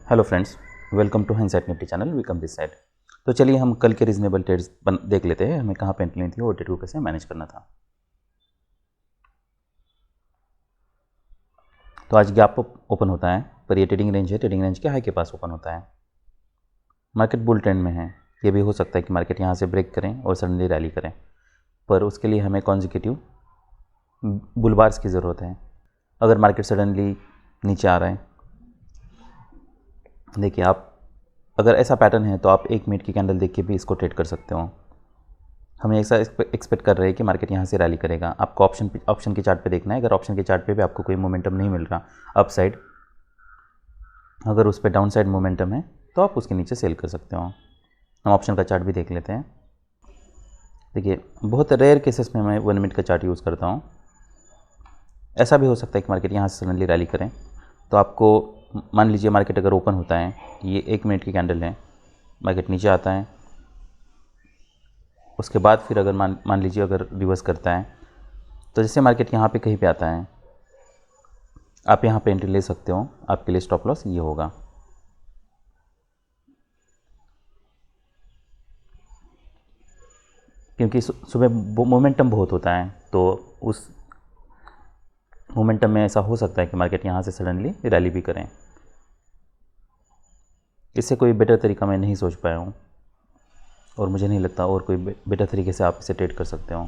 Hello friends, welcome to Hindsight Nifty channel. We come this side. तो चलिए हम कल के रीजनेबल ट्रेड्स देख लेते हैं, हमें कहाँ पे एंट्री लेनी थी और ट्रेड को कैसे मैनेज करना था। तो आज गैप ओपन होता है, पर ये ट्रेडिंग रेंज है, ट्रेडिंग रेंज के हाई के पास ओपन होता है। मार्केट बुल ट्रेंड में है, ये भी हो सकता है कि मार्केट यहाँ से ब्रेक करें और सडनली रैली करें, पर उसके लिए हमें कॉन्जिक्यूटिव बुल बार्स की ज़रूरत है। अगर मार्केट सडनली नीचे आ रहा है, देखिए आप अगर ऐसा पैटर्न है तो आप 1 मिनट की कैंडल देख के भी इसको ट्रेड कर सकते हो। हमें ऐसा एक्सपेक्ट कर रहे हैं कि मार्केट यहाँ से रैली करेगा। आपको ऑप्शन के चार्ट पे देखना है। अगर ऑप्शन के चार्ट पे भी आपको कोई मोमेंटम नहीं मिल रहा अप साइड, अगर उस पर डाउन साइड मोमेंटम है तो आप उसके नीचे सेल कर सकते हो। हम ऑप्शन का चार्ट भी देख लेते हैं। देखिए बहुत रेयर केसेस में मैं 1 मिनट का चार्ट यूज़ करता हूँ। ऐसा भी हो सकता है कि मार्केट यहाँ से सडनली रैली करें, तो आपको मान लीजिए मार्केट अगर ओपन होता है, ये 1 मिनट की कैंडल है, मार्केट नीचे आता है, उसके बाद फिर अगर मान लीजिए अगर रिवर्स करता है, तो जैसे मार्केट यहाँ पे कहीं पे आता है, आप यहाँ पे एंट्री ले सकते हो। आपके लिए स्टॉप लॉस ये होगा। क्योंकि सुबह मोमेंटम बहुत होता है, तो उस मोमेंटम में ऐसा हो सकता है कि मार्केट यहाँ से सडनली रैली भी करें। इससे कोई बेटर तरीका मैं नहीं सोच पाया हूँ, और मुझे नहीं लगता और कोई बेटर तरीके से आप इसे ट्रेड कर सकते हो,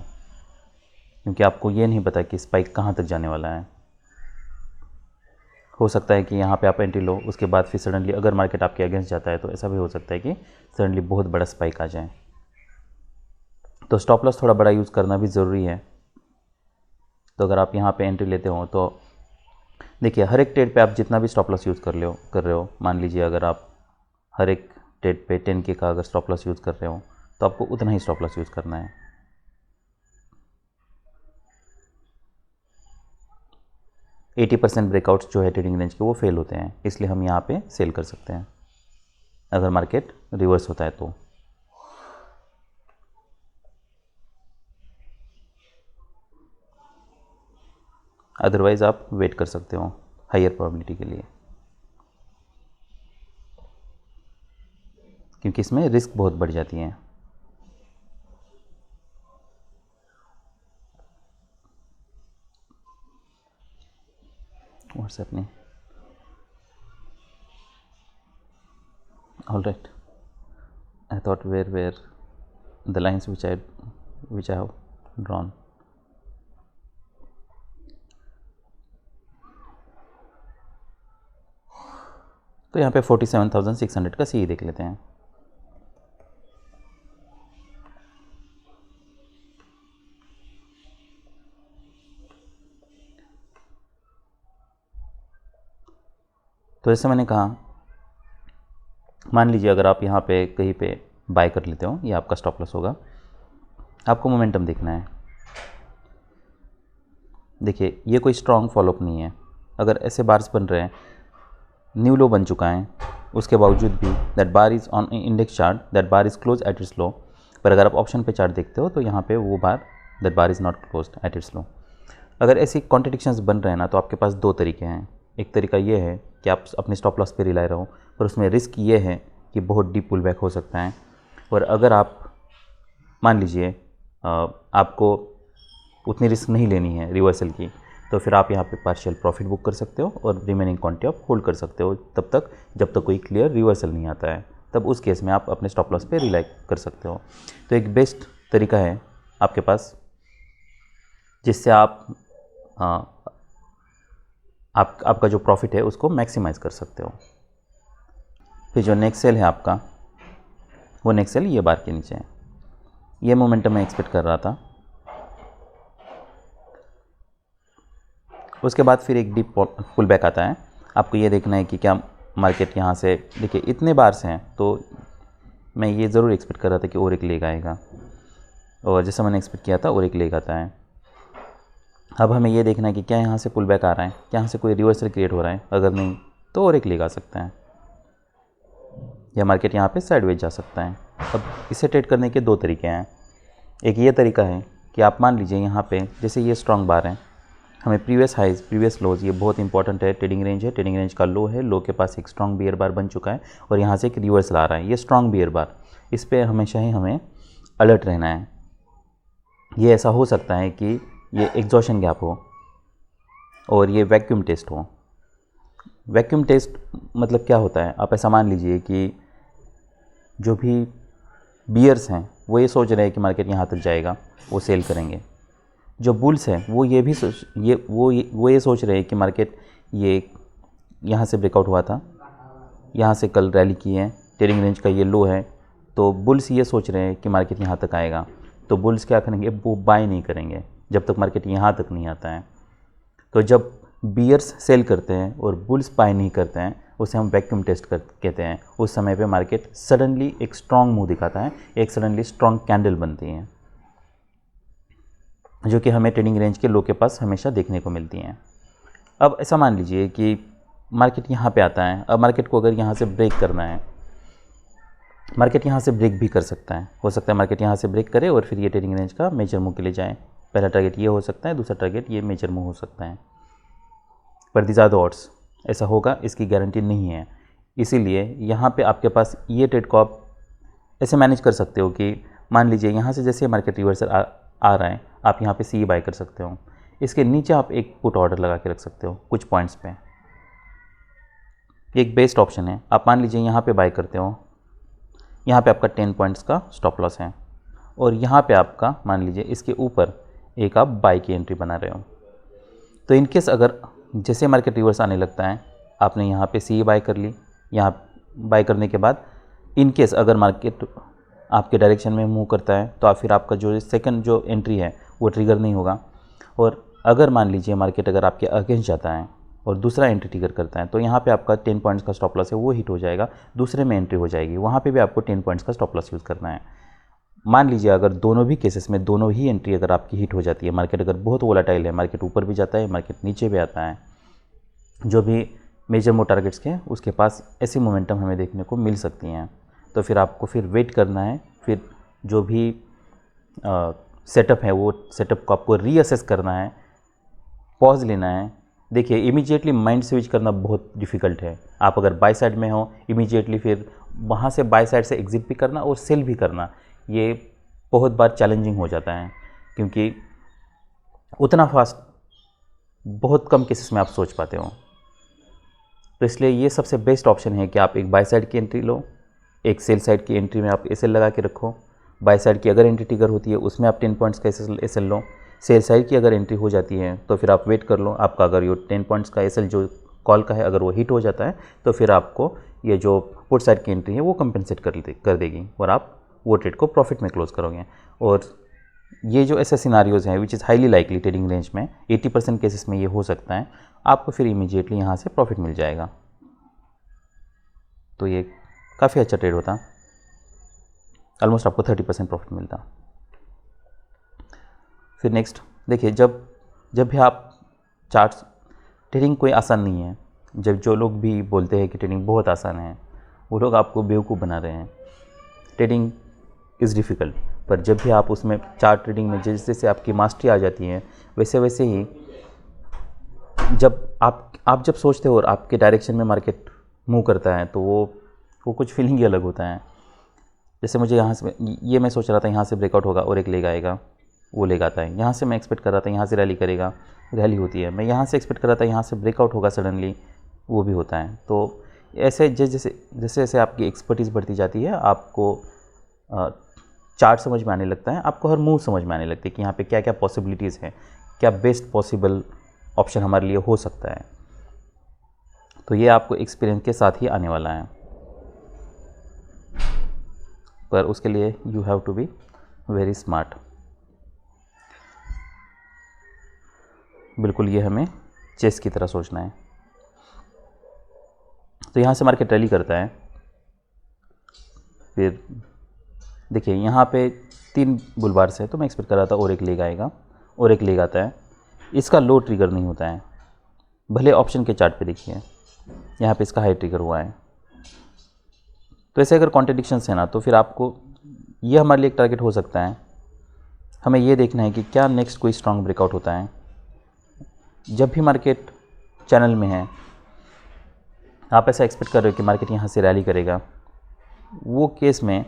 क्योंकि आपको ये नहीं पता कि स्पाइक कहाँ तक जाने वाला है। हो सकता है कि यहाँ पे आप एंट्री लो, उसके बाद फिर सडनली अगर मार्केट आपके अगेंस्ट जाता है तो ऐसा भी हो सकता है कि सडनली बहुत बड़ा स्पाइक आ जाए। तो स्टॉप लॉस थोड़ा बड़ा यूज़ करना भी ज़रूरी है। तो अगर आप यहाँ पे एंट्री लेते हो तो देखिए हर एक ट्रेड पे आप जितना भी स्टॉप लॉस यूज़ कर रहे हो, मान लीजिए अगर आप हर एक ट्रेड पे 10K का अगर स्टॉप लॉस यूज़ कर रहे हो तो आपको उतना ही स्टॉप लॉस यूज़ करना है। 80% ब्रेकआउट्स जो है ट्रेडिंग रेंज के वो फेल होते हैं, इसलिए हम यहाँ पे सेल कर सकते हैं अगर मार्केट रिवर्स होता है तो। अदरवाइज़ आप वेट कर सकते हो हायर प्रोबेबिलिटी के लिए, क्योंकि इसमें रिस्क बहुत बढ़ जाती है। What's happening? All right, I thought where the lines which I have drawn. तो यहाँ पे 47,600 का सी देख लेते हैं। तो जैसे मैंने कहा, मान लीजिए अगर आप यहाँ पे कहीं पे बाय कर लेते हो, ये आपका स्टॉप लॉस होगा। आपको मोमेंटम देखना है। देखिए ये कोई स्ट्रॉन्ग फॉलोअप नहीं है। अगर ऐसे बार्स बन रहे हैं, न्यू लो बन चुका है, उसके बावजूद भी that bar is on index chart, that bar is close at its low. पर अगर आप ऑप्शन पे चार्ट देखते हो तो यहाँ पे वो bar that bar is not close at its low. अगर ऐसी कॉन्ट्रडिक्शंस बन रहे हैं ना, तो आपके पास 2 तरीके हैं। एक तरीका ये है कि आप अपने स्टॉप लॉस पे रिलाई रहो, पर उसमें रिस्क ये है कि बहुत डीप पुल बैक हो सकता है। और अगर आप मान लीजिए आपको उतनी रिस्क नहीं लेनी है रिवर्सल की, तो फिर आप यहाँ पे पार्शियल प्रॉफिट बुक कर सकते हो और रिमेनिंग क्वांटिटी आप होल्ड कर सकते हो तब तक जब तक कोई क्लियर रिवर्सल नहीं आता है। तब उस केस में आप अपने स्टॉप लॉस पे रिलाई कर सकते हो। तो एक बेस्ट तरीका है आपके पास, जिससे आप आपका जो प्रॉफिट है उसको मैक्सिमाइज कर सकते हो। फिर जो नेक्स्ट सेल है आपका, वो नेक्स्ट सेल ये बार के नीचे है। ये मोमेंटम मैं एक्सपेक्ट कर रहा था। उसके बाद फिर एक डीप पुल बैक आता है। आपको ये देखना है कि क्या मार्केट यहाँ से, देखिए इतने बार से हैं, तो मैं ये ज़रूर एक्सपेक्ट कर रहा था कि और एक लेग आएगा, और जैसा मैंने एक्सपेक्ट किया था और एक लेग आता है। अब हमें ये देखना है कि क्या यहाँ से पुल बैक आ रहा है, क्या यहाँ से कोई रिवर्सल क्रिएट हो रहा है। अगर नहीं तो और एक लेग आ सकता है, या मार्केट यहाँ पे साइडवेज जा सकता है। अब इसे ट्रेड करने के 2 तरीके हैं। एक ये तरीका है कि आप मान लीजिए यहाँ पे जैसे ये स्ट्रॉन्ग बार है, हमें प्रीवियस हाइज प्रीवियस लोज, ये बहुत इंपॉर्टेंट है। ट्रेडिंग रेंज है, ट्रेडिंग रेंज का लो है, लो के पास एक स्ट्रॉन्ग बियर बार बन चुका है और यहाँ से एक रिवर्सल आ रहा है, ये स्ट्रॉन्ग बियर बार, इस पर हमेशा ही हमें अलर्ट रहना है। ये ऐसा हो सकता है कि ये एग्जॉशन गैप हो और ये वैक्यूम टेस्ट हो। वैक्यूम टेस्ट मतलब क्या होता है, आप ऐसा मान लीजिए कि जो भी बियर्स हैं वो ये सोच रहे हैं कि मार्केट यहाँ तक जाएगा, वो सेल करेंगे। जो बुल्स हैं वो ये भी वो ये सोच रहे हैं कि मार्केट ये यहाँ से ब्रेकआउट हुआ था, यहाँ से कल रैली की है, ट्रेडिंग रेंज का ये लो है, तो बुल्स ये सोच रहे हैं कि मार्केट यहाँ तक आएगा। तो बुल्स क्या करेंगे, वो बाय नहीं करेंगे जब तक मार्केट यहाँ तक नहीं आता है। तो जब बियर्स सेल करते हैं और बुल्स बाय नहीं करते हैं, उसे हम वैक्यूम टेस्ट कहते हैं। उस समय पे मार्केट सडनली एक स्ट्रॉन्ग मूव दिखाता है, एक सडनली स्ट्रॉन्ग कैंडल बनती है, जो कि हमें ट्रेडिंग रेंज के लो के पास हमेशा देखने को मिलती हैं। अब ऐसा मान लीजिए कि मार्केट यहाँ पे आता है। अब मार्केट को अगर यहाँ से ब्रेक करना है, मार्केट यहाँ से ब्रेक भी कर सकता है, हो सकता है मार्केट यहाँ से ब्रेक करे और फिर ये ट्रेडिंग रेंज का मेजर मूव के लिए जाए। पहला टारगेट ये हो सकता है, दूसरा टारगेट ये मेजर मूव हो सकता है, पर दीज आर द ऑड्स, ऐसा होगा इसकी गारंटी नहीं है। इसीलिए यहाँ पे आपके पास ये ट्रेड को आप ऐसे मैनेज कर सकते हो कि मान लीजिए यहाँ से जैसे मार्केट रिवर्सल आ रहा है, आप यहाँ पे सी बाय कर सकते हो, इसके नीचे आप एक पुट ऑर्डर लगा के रख सकते हो कुछ पॉइंट्स पे। एक बेस्ट ऑप्शन है। आप मान लीजिए यहाँ पे बाय करते हो, यहाँ पे आपका 10 पॉइंट्स का स्टॉप लॉस है और यहाँ पे आपका मान लीजिए इसके ऊपर एक आप बाय की एंट्री बना रहे हो। तो इनकेस अगर जैसे मार्केट रिवर्स आने लगता है, आपने यहाँ पे सी बाय कर ली, यहाँ बाय करने के बाद इनकेस अगर मार्केट आपके डायरेक्शन में मूव करता है तो फिर आपका जो सेकंड जो एंट्री है वो ट्रिगर नहीं होगा। और अगर मान लीजिए मार्केट अगर आपके अगेंस्ट जाता है और दूसरा एंट्री ट्रिगर करता है, तो यहाँ पे आपका 10 पॉइंट्स का स्टॉप लॉस है वो हिट हो जाएगा, दूसरे में एंट्री हो जाएगी, वहाँ पे भी आपको 10 पॉइंट्स का स्टॉप लॉस यूज़ करना है। मान लीजिए अगर दोनों भी केसेस में दोनों ही एंट्री अगर आपकी हिट हो जाती है, मार्केट अगर बहुत वोलेटाइल है, मार्केट ऊपर भी जाता है, मार्केट नीचे भी आता है, जो भी मेजर मो टारगेट्स के उसके पास ऐसी मोमेंटम हमें देखने को मिल सकती हैं। तो फिर आपको फिर वेट करना है, फिर जो भी सेटअप है वो सेटअप को आपको रीअसेस करना है, पॉज लेना है। देखिए इमीडिएटली माइंड स्विच करना बहुत डिफ़िकल्ट है। आप अगर बाय साइड में हो, इमीडिएटली फिर वहाँ से बाय साइड से एग्जिट भी करना और सेल भी करना, ये बहुत बार चैलेंजिंग हो जाता है, क्योंकि उतना फास्ट बहुत कम केसेस में आप सोच पाते हो। तो इसलिए ये सबसे बेस्ट ऑप्शन है कि आप एक बाय साइड की एंट्री लो, एक सेल साइड की एंट्री में आप एसएल लगा के रखो। बाय साइड की अगर एंट्री ट्रिगर होती है उसमें आप 10 पॉइंट्स का एसएल लो। सेल साइड की अगर एंट्री हो जाती है तो फिर आप वेट कर लो, आपका अगर ये 10 पॉइंट्स का एसएल जो कॉल का है अगर वो हिट हो जाता है तो फिर आपको ये जो पुट साइड की एंट्री है वो कंपेंसेट कर देगी और आप वो ट्रेड को प्रॉफिट में क्लोज करोगे। और ये जो ऐसे सिनारियोज़ हैं which is highly likely trading range में 80% केसेस में ये हो सकता है, आपको फिर इमीडिएटली यहाँ से प्रॉफिट मिल जाएगा। तो ये काफ़ी अच्छा ट्रेड होता, ऑलमोस्ट आपको 30% प्रॉफिट मिलता। फिर नेक्स्ट देखिए, जब भी आप चार्ट्स, ट्रेडिंग कोई आसान नहीं है। जब जो लोग भी बोलते हैं कि ट्रेडिंग बहुत आसान है, वो लोग आपको बेवकूफ़ बना रहे हैं। ट्रेडिंग इज़ डिफ़िकल्ट, पर जब भी आप उसमें चार्ट ट्रेडिंग में जैसे जैसे आपकी मास्टरी आ जाती है, वैसे वैसे ही जब आप जब सोचते हो और आपके डायरेक्शन में मार्केट मूव करता है तो वो कुछ फीलिंग ही अलग होता है। जैसे मुझे यहाँ से ये मैं सोच रहा था यहाँ से ब्रेकआउट होगा और एक लेग आएगा, वो लेग आता है। यहाँ से मैं एक्सपेक्ट कर रहा था यहाँ से रैली करेगा, रैली होती है। मैं यहाँ से एक्सपेक्ट कर रहा था यहाँ से ब्रेकआउट होगा सडनली, वो भी होता है। तो ऐसे जैसे जैसे आपकी एक्सपर्टीज़ बढ़ती जाती है, आपको चार्ट समझ में आने लगता है, आपको हर मूव समझ में आने लगती है कि यहाँ पे क्या क्या पॉसिबिलिटीज़ हैं, क्या बेस्ट पॉसिबल ऑप्शन हमारे लिए हो सकता है। तो ये आपको एक्सपीरियंस के साथ ही आने वाला है, पर उसके लिए you have to be very smart. बिल्कुल ये हमें चेस की तरह सोचना है। तो यहाँ से मार्केट रैली करता है, फिर देखिए यहाँ पे 3 बुलबार्स है, तो मैं एक्सपेक्ट कर रहा था और एक लेग आएगा और एक लेग आता है। इसका लो ट्रिगर नहीं होता है, भले ऑप्शन के चार्ट पे देखिए यहाँ पे इसका हाई ट्रिगर हुआ है। तो ऐसे अगर कॉन्ट्रडिक्शंस है ना, तो फिर आपको ये हमारे लिए एक टारगेट हो सकता है। हमें ये देखना है कि क्या नेक्स्ट कोई स्ट्रॉन्ग ब्रेकआउट होता है, जब भी मार्केट चैनल में है, आप ऐसा एक्सपेक्ट कर रहे हो कि मार्केट यहाँ से रैली करेगा, वो केस में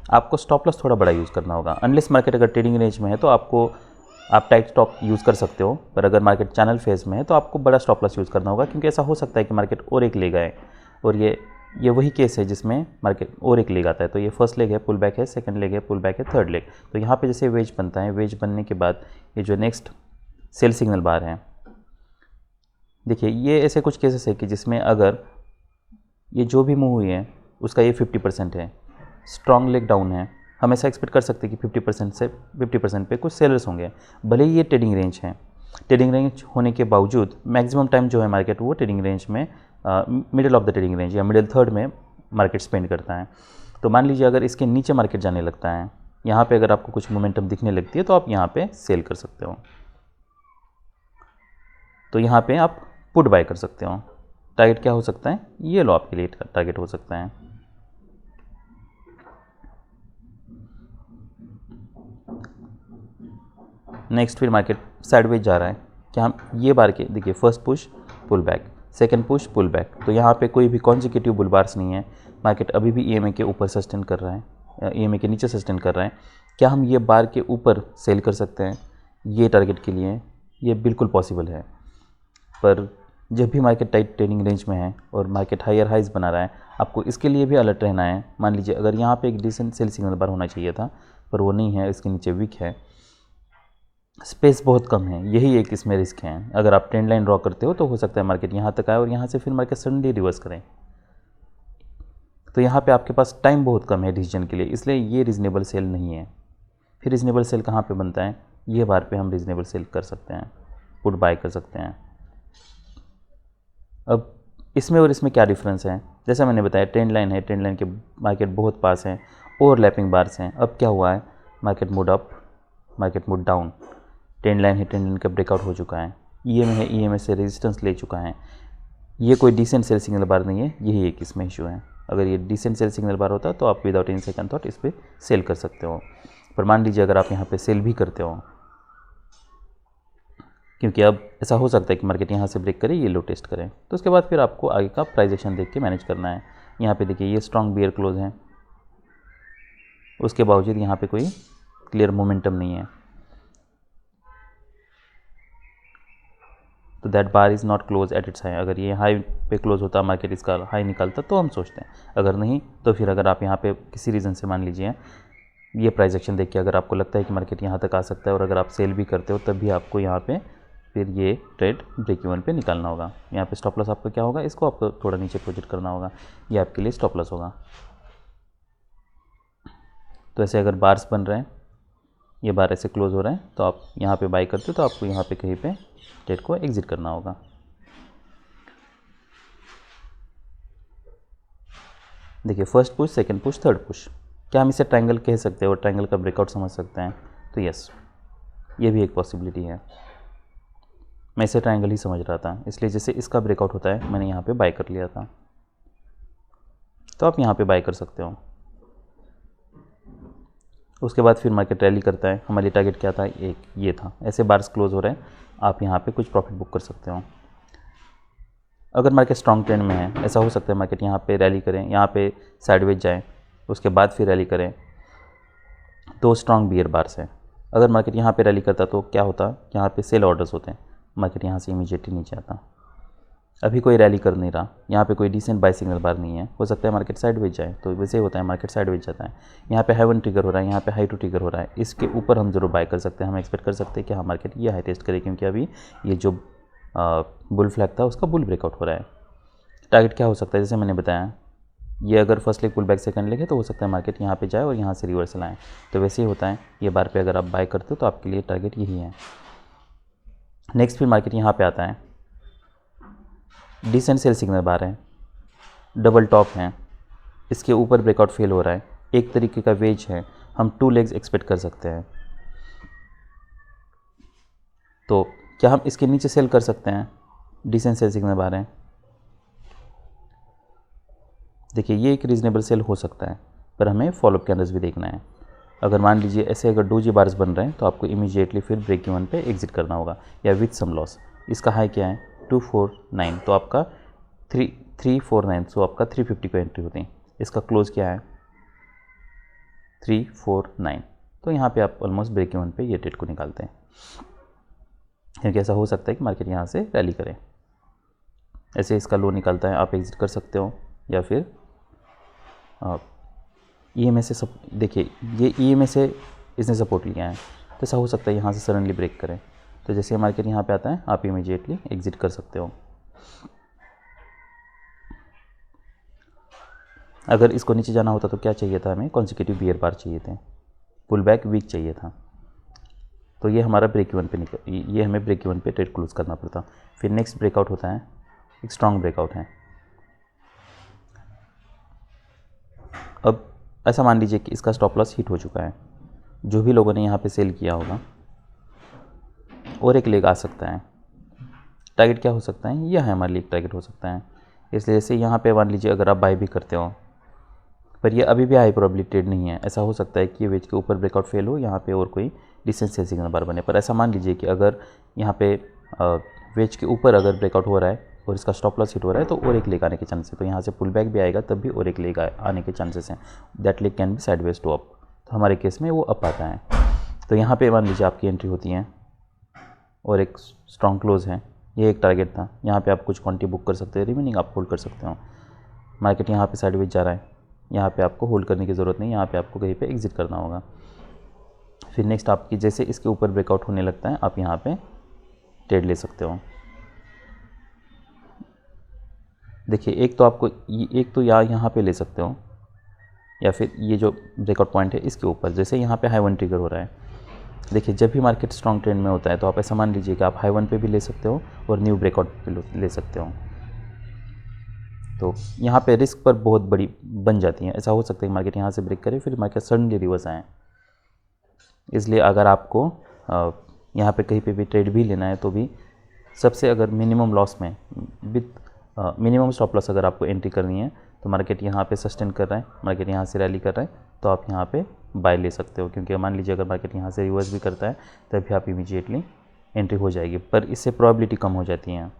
आपको स्टॉप लॉस थोड़ा बड़ा यूज़ करना होगा। अनलेस मार्केट अगर ट्रेडिंग रेंज में है तो आप टाइट स्टॉप यूज़ कर सकते हो, पर अगर मार्केट चैनल फेज में है तो आपको बड़ा स्टॉप लॉस यूज़ करना होगा, क्योंकि ऐसा हो सकता है कि मार्केट और एक लेग आए, और ये वही केस है जिसमें मार्केट और एक लेग आता है। तो ये फर्स्ट लेग है, पुल बैक है, सेकंड लेग है, पुल बैक है, थर्ड लेग। तो यहाँ पे जैसे वेज बनता है, वेज बनने के बाद ये जो नेक्स्ट सेल सिग्नल बार है, देखिए ये ऐसे कुछ केसेस है कि जिसमें अगर ये जो भी मूव हुई है उसका ये 50% है, स्ट्रॉन्ग लेग डाउन है, हम ऐसा एक्सपेक्ट कर सकते हैं कि 50% से 50% पे कुछ सेलर्स होंगे। भले ही ये ट्रेडिंग रेंज है, ट्रेडिंग रेंज होने के बावजूद मैक्सिमम टाइम जो है मार्केट वो ट्रेडिंग रेंज में middle of the trading range या मिडिल थर्ड में मार्केट स्पेंड करता है। तो मान लीजिए अगर इसके नीचे मार्केट जाने लगता है, यहाँ पे अगर आपको कुछ मोमेंटम दिखने लगती है तो आप यहाँ पे सेल कर सकते हो। तो यहाँ पे आप पुट बाय कर सकते हो। टारगेट क्या हो सकता है, ये लो आपके लिए टारगेट हो सकता है। नेक्स्ट फिर मार्केट साइडवेज जा रहा है, क्या हम ये बार के देखिए first push pull back, second push pull back, तो यहाँ पे कोई भी कॉन्जिक्यूटिव बुल बार्स नहीं है। मार्केट अभी भी ईएमए के ऊपर सस्टेन कर रहा है, ईएमए के नीचे सस्टेन कर रहा है। क्या हम ये बार के ऊपर सेल कर सकते हैं ये टारगेट के लिए? ये बिल्कुल पॉसिबल है, पर जब भी मार्केट टाइट ट्रेडिंग रेंज में है और मार्केट हायर हाइज बना रहा है, आपको इसके लिए भी अलर्ट रहना है। मान लीजिए अगर यहाँ पे एक डिसेंट सेल सिग्नल बार होना चाहिए था, पर वो नहीं है, इसके नीचे वीक है, स्पेस बहुत कम है, यही एक इसमें रिस्क है। अगर आप ट्रेंड लाइन ड्रॉ करते हो तो हो सकता है मार्केट यहाँ तक आए और यहाँ से फिर मार्केट सडनली रिवर्स करें। तो यहाँ पे आपके पास टाइम बहुत कम है डिसीजन के लिए, इसलिए ये रीज़नेबल सेल नहीं है। फिर रीज़नेबल सेल कहाँ पे बनता है, ये बार पे हम रीज़नेबल सेल कर सकते हैं, पुट बाय कर सकते हैं। अब इसमें और इसमें क्या डिफरेंस है, जैसा मैंने बताया ट्रेंड लाइन है, ट्रेंड लाइन के मार्केट बहुत पास हैं, ओवरलैपिंग बार्स हैं। अब क्या हुआ है, market mood up, market mood down, trend line है, ट्रेंड लाइन का ब्रेकआउट हो चुका है, ईएमए है, ईएमए से रेजिस्टेंस ले चुका है। ये कोई डिसेंट सेल सिग्नल बार नहीं है, यही एक इसमें इशू है। अगर ये डिसेंट सेल सिग्नल बार होता तो आप विदाउट एनी सेकंड थॉट इस पर सेल कर सकते हो। पर मान लीजिए अगर आप यहाँ पे सेल भी करते हो, क्योंकि अब ऐसा हो सकता है कि मार्केट यहाँ से ब्रेक करे, ये लो टेस्ट करें, तो उसके बाद फिर आपको आगे का प्राइस एक्शन देख के मैनेज करना है। यहाँ पे देखिए ये स्ट्रॉन्ग बियर क्लोज है, उसके बावजूद यहाँ पे कोई क्लियर मोमेंटम नहीं है, तो that bar is not close at it's high. अगर ये हाई पे क्लोज होता, मार्केट इसका हाई निकालता तो हम सोचते हैं, अगर नहीं तो फिर अगर आप यहाँ पे किसी रीज़न से मान लीजिए ये प्राइस एक्शन देख के अगर आपको लगता है कि मार्केट यहाँ तक आ सकता है और अगर आप सेल भी करते हो, तब भी आपको यहाँ पे फिर ये ट्रेड ब्रेक इवन पे निकालना होगा। यहाँ पे स्टॉप लॉस आपका क्या होगा, इसको आपको थोड़ा नीचे प्रोजेक्ट करना होगा, ये आपके लिए स्टॉप लॉस होगा। तो ऐसे अगर बार्स बन रहे हैं, ये बार ऐसे क्लोज हो रहे हैं, तो आप यहाँ पे बाई करते हो तो आपको यहाँ पे कहीं पे ट्रेड को एग्जिट करना होगा। देखिए first push, second push, third push, क्या हम इसे ट्रायंगल कह सकते हैं और ट्रायंगल का ब्रेकआउट समझ सकते हैं? तो यस, ये भी एक पॉसिबिलिटी है। मैं इसे ट्रायंगल ही समझ रहा था, इसलिए जैसे इसका ब्रेकआउट होता है मैंने यहाँ पे बाय कर लिया था, तो आप यहाँ पे बाय कर सकते हो। उसके बाद फिर मार्केट रैली करता है, हमारी टारगेट क्या था, एक ये था, ऐसे बार्स क्लोज हो रहे हैं, आप यहाँ पे कुछ प्रॉफिट बुक कर सकते हो। अगर मार्केट स्ट्रॉन्ग ट्रेंड में है, ऐसा हो सकता है मार्केट यहाँ पे रैली करें, यहाँ पे साइडवेज जाए, उसके बाद फिर रैली करें, तो स्ट्रॉन्ग बियर बार्स है। अगर मार्केट यहाँ पे रैली करता तो क्या होता, यहाँ पे सेल ऑर्डर्स होते हैं, मार्केट यहाँ से इमीडिएटली नीचे आता। अभी कोई रैली कर नहीं रहा, यहाँ पे कोई डिसेंट बाय सिग्नल बार नहीं है, हो सकता है मार्केट साइडवेज जाए, तो वैसे ही होता है, मार्केट साइडवेज जाता है। यहाँ पे हाई वन ट्रिगर हो रहा है, यहाँ पे हाई टू ट्रिगर हो रहा है, इसके ऊपर हम जरूर बाय कर सकते हैं। हम एक्सपेक्ट कर सकते हैं कि हाँ मार्केट ये हाई टेस्ट करे, क्योंकि अभी ये जो बुल फ्लैग था उसका बुल ब्रेकआउट हो रहा है। टारगेट क्या हो सकता है, जैसे मैंने बताया, ये अगर first leg pull back second leg है तो हो सकता है मार्केट यहाँ पे जाए और यहाँ से रिवर्सल आए, तो वैसे ही होता है। ये बार पे अगर आप बाय करते हो तो आपके लिए टारगेट यही है। नेक्स्ट फिर मार्केट यहाँ पे आता है, डिसेंट सेल सिग्नल बार है, डबल टॉप है, इसके ऊपर ब्रेकआउट फेल हो रहा है, एक तरीके का वेज है, हम 2 लेग्स एक्सपेक्ट कर सकते हैं। तो क्या हम इसके नीचे सेल कर सकते हैं, डिसेंट सेल सिग्नल बार है, देखिए ये एक रीज़नेबल सेल हो सकता है, पर हमें फॉलोअप कैंडल्स भी देखना है। अगर मान लीजिए ऐसे अगर डोजी बार्स बन रहे हैं तो आपको इमीडिएटली फिर ब्रेक इवन पे एग्जिट करना होगा या विथ सम लॉस। इसका हाई क्या है 249, तो आपका 349, सो आपका 350 को एंट्री होती है। इसका क्लोज क्या है 349, तो यहाँ पे आप ऑलमोस्ट ब्रेक इवन पे ये ट्रेड को निकालते हैं, क्योंकि ऐसा हो सकता है कि मार्केट यहाँ से रैली करे। ऐसे इसका लो निकलता है, आप एग्जिट कर सकते हो या फिर EMA से सब देखिए, ये EMA से इसने सपोर्ट लिया है, तो ऐसा हो सकता है यहाँ से सडनली ब्रेक करें। तो जैसे मार्केट यहाँ पे आता है आप इमीडिएटली एग्जिट कर सकते हो। अगर इसको नीचे जाना होता तो क्या चाहिए था हमें, कॉन्सिक्यूटिव बियर बार चाहिए थे, पुल बैक वीक चाहिए था, तो ये हमारा ब्रेक इवन पे निकल, ये हमें ब्रेक इवन पे ट्रेड क्लोज करना पड़ता। फिर नेक्स्ट ब्रेकआउट होता है, एक स्ट्रॉन्ग ब्रेकआउट है। अब ऐसा मान लीजिए कि इसका स्टॉप लॉस हिट हो चुका है, जो भी लोगों ने यहाँ पे सेल किया होगा, और एक लेग आ सकता है। टारगेट क्या हो सकता है, यह है हमारे लिए टारगेट हो सकता है। इसलिए जैसे यहाँ पे मान लीजिए अगर आप बाय भी करते हो, पर ये अभी भी हाई प्रोबेबिलिटी ट्रेड नहीं है। ऐसा हो सकता है कि ये वेज के ऊपर ब्रेकआउट फेल हो, यहाँ पे और कोई डिसेंट सेल सिग्नल बार बने। पर ऐसा मान लीजिए कि अगर यहाँ पे वेज के ऊपर अगर ब्रेकआउट हो रहा है और इसका स्टॉप लॉस हिट हो रहा है, तो और एक लेग आने के चांसेस है। तो यहाँ से पुल बैक भी आएगा तब भी और एक लेग आने के चांसेस हैं। That leg can be sideways to up, तो हमारे केस में वो अप आता है। तो यहाँ पे मान लीजिए आपकी एंट्री होती है और एक स्ट्रॉन्ग क्लोज है, ये एक टारगेट था। यहाँ पे आप कुछ क्वांटिटी बुक कर सकते हैं, रिमेनिंग आप होल्ड कर सकते हो। मार्केट यहाँ पे साइडवेज जा रहा है, यहाँ पे आपको होल्ड करने की ज़रूरत नहीं, यहाँ पे आपको कहीं पे एग्जिट करना होगा। फिर नेक्स्ट आपकी जैसे इसके ऊपर ब्रेकआउट होने लगता है, आप यहाँ पे ट्रेड ले सकते हो। देखिए एक तो आपको एक तो यहाँ पे ले सकते हो, या फिर ये जो ब्रेकआउट पॉइंट है इसके ऊपर, जैसे यहाँ पे हाई वन ट्रिगर हो रहा है। देखिए जब भी मार्केट स्ट्रॉन्ग ट्रेंड में होता है तो आप ऐसा मान लीजिए कि आप हाई वन पे भी ले सकते हो और न्यू ब्रेकआउट पे ले सकते हो। तो यहाँ पे रिस्क पर बहुत बड़ी बन जाती है। ऐसा हो सकता है कि मार्केट यहाँ से ब्रेक करे फिर मार्केट सडनली रिवर्स आए। इसलिए अगर आपको यहाँ पे कहीं पे भी ट्रेड भी लेना है तो भी सबसे अगर मिनिमम लॉस में विथ मिनिमम स्टॉप लॉस अगर आपको एंट्री करनी है, तो मार्केट यहाँ पे सस्टेन कर रहा है, मार्केट यहाँ से रैली कर रहा है, तो आप यहाँ पे बाय ले सकते हो। क्योंकि मान लीजिए अगर मार्केट यहाँ से रिवर्स भी करता है तभी आप इमीडिएटली एंट्री हो जाएगी, पर इससे प्रोबेबिलिटी कम हो जाती है।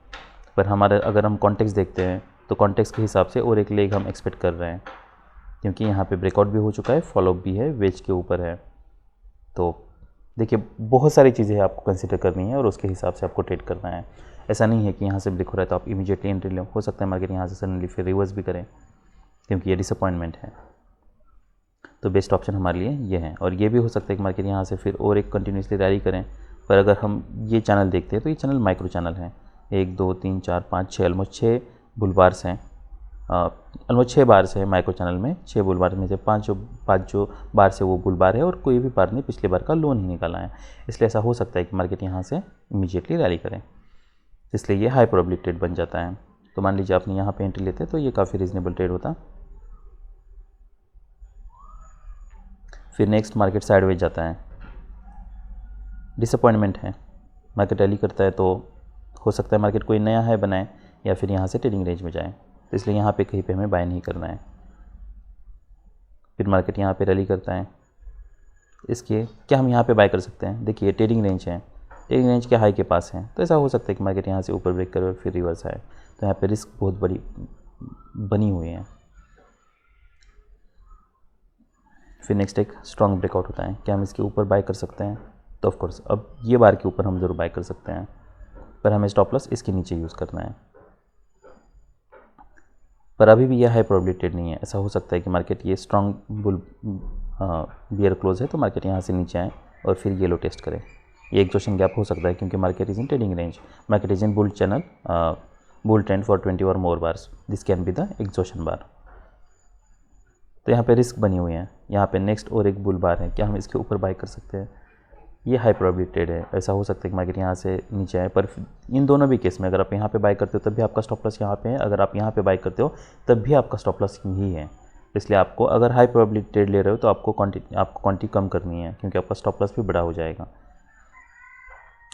पर हमारा अगर हम कॉन्टेक्स्ट देखते हैं तो कॉन्टेक्स्ट के हिसाब से और एक लेग हम एक्सपेक्ट कर रहे हैं, क्योंकि यहाँ पे ब्रेकआउट भी हो चुका है, फॉलोअप भी है, वेज के ऊपर है। तो देखिए बहुत सारी चीज़ें आपको कंसिडर करनी है और उसके हिसाब से आपको ट्रेड करना है। ऐसा नहीं है कि यहाँ से ब्रेक हो रहा है तो आप इमीडिएटली एंट्री लो। हो सकता है मार्केट यहाँ से सडनली फिर रिवर्स भी करें, क्योंकि ये डिसअपॉइंटमेंट है। तो बेस्ट ऑप्शन हमारे लिए ये है। और ये भी हो सकता है कि मार्केट यहाँ से फिर और एक कंटिन्यूसली रैली करें। पर अगर हम ये चैनल देखते हैं तो ये चैनल माइक्रो चैनल है, 1 2 3 4 5 6 ऑलमोस्ट 6 बुल बार्स हैं, ऑलमोस्ट 6 बार्स है माइक्रो चैनल में। 6 बुल बार में से 5 जो बार से वो बुल बार है और कोई भी बार ने पिछले बार का लो नहीं निकाला है। इसलिए ऐसा हो सकता है कि मार्केट यहाँ से इमीडिएटली रैली करें, इसलिए ये हाई प्रोबेबिलिटी ट्रेड बन जाता है। तो मान लीजिए आपने यहाँ पे एंट्री लेते हैं तो ये काफ़ी रीजनेबल ट्रेड होता। फिर नेक्स्ट मार्केट साइडवेज जाता है, डिसअपॉइंटमेंट है। मार्केट रैली करता है तो हो सकता है मार्केट कोई नया हाई बनाए या फिर यहाँ से ट्रेडिंग रेंज में जाए, तो इसलिए यहाँ पे कहीं पे हमें बाय नहीं करना है। फिर मार्केट यहाँ पे रैली करता है, इसके क्या हम यहाँ पे बाय कर सकते हैं। देखिए ट्रेडिंग रेंज है, ट्रेडिंग रेंज के हाई के पास है, तो ऐसा हो सकता है कि मार्केट यहाँ से ऊपर ब्रेक करे और फिर रिवर्स आए। तो यहाँ पे रिस्क बहुत बड़ी बनी हुई है। फिर नेक्स्ट एक स्ट्रॉन्ग ब्रेकआउट होता है, क्या हम इसके ऊपर बाय कर सकते हैं। तो ऑफकोर्स अब ये बार के ऊपर हम ज़रूर बाय कर सकते हैं, पर हमें स्टॉप लॉस इसके नीचे यूज़ करना है। पर अभी भी यह हाई प्रोबेबिलिटी ट्रेड नहीं है। ऐसा हो सकता है कि मार्केट ये स्ट्रॉन्ग बुल बियर क्लोज है तो मार्केट यहाँ से नीचे आए और फिर ये लो टेस्ट करे। ये एक्सॉशन गैप हो सकता है क्योंकि market is in trading range, market is in bull channel, bull trend for 20 or more bars, this can be the exhaustion bar. तो यहाँ पे रिस्क बनी हुई है। यहाँ पे नेक्स्ट और एक बुल बार है, क्या हम इसके ऊपर बाय कर सकते हैं। ये हाई प्रोबेबिलिटी ट्रेड है। ऐसा हो सकता है कि मार्केट यहाँ से नीचे आए, पर इन दोनों भी केस में अगर आप यहाँ पे बाय करते हो तब भी आपका स्टॉप लॉस यहाँ पे है, अगर आप यहाँ पे बाय करते हो तब भी आपका स्टॉप लॉस यही है। इसलिए आपको अगर हाई प्रोबेबिलिटी ट्रेड ले रहे हो तो आपको क्वांटिटी कम करनी है, क्योंकि आपका स्टॉप लॉस भी बड़ा हो जाएगा।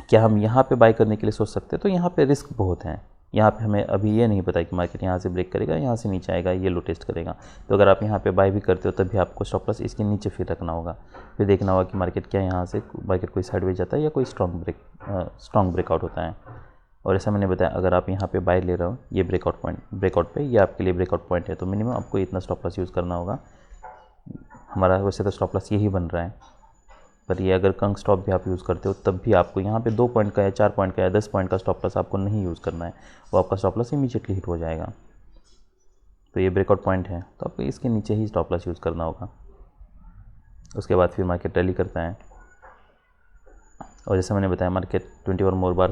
क्या हम यहाँ पे बाय करने के लिए सोच सकते हैं, तो यहाँ पे रिस्क बहुत है। यहाँ पे हमें अभी ये नहीं पता कि मार्केट यहाँ से ब्रेक करेगा, यहाँ से नीचे आएगा, ये लो टेस्ट करेगा। तो अगर आप यहाँ पे बाय भी करते हो तब भी आपको स्टॉप लॉस इसके नीचे फिर रखना होगा, फिर देखना होगा कि मार्केट क्या यहाँ से मार्केट कोई साइडवेज जाता है या कोई स्ट्रॉन्ग ब्रेकआउट होता है। और ऐसा मैंने बताया, अगर आप यहाँ पे बाय ले रहे हो ये ब्रेकआउट पे, ये आपके लिए ब्रेकआउट पॉइंट है, तो मिनिमम आपको इतना स्टॉप लॉस यूज़ करना होगा। हमारा वैसे तो स्टॉप लॉस यही बन रहा है, पर ये अगर कंग स्टॉप भी आप यूज़ करते हो तब भी आपको यहाँ पे 2 पॉइंट का या 4 पॉइंट का या 10 पॉइंट का स्टॉप लॉस आपको नहीं यूज़ करना है, वो आपका स्टॉप लॉस इमीडिएटली हिट हो जाएगा। तो ये ब्रेकआउट पॉइंट है, तो आपको इसके नीचे ही स्टॉप लॉस यूज़ करना होगा। उसके बाद फिर मार्केट रैली करता है, और जैसे मैंने बताया market 20 or more bar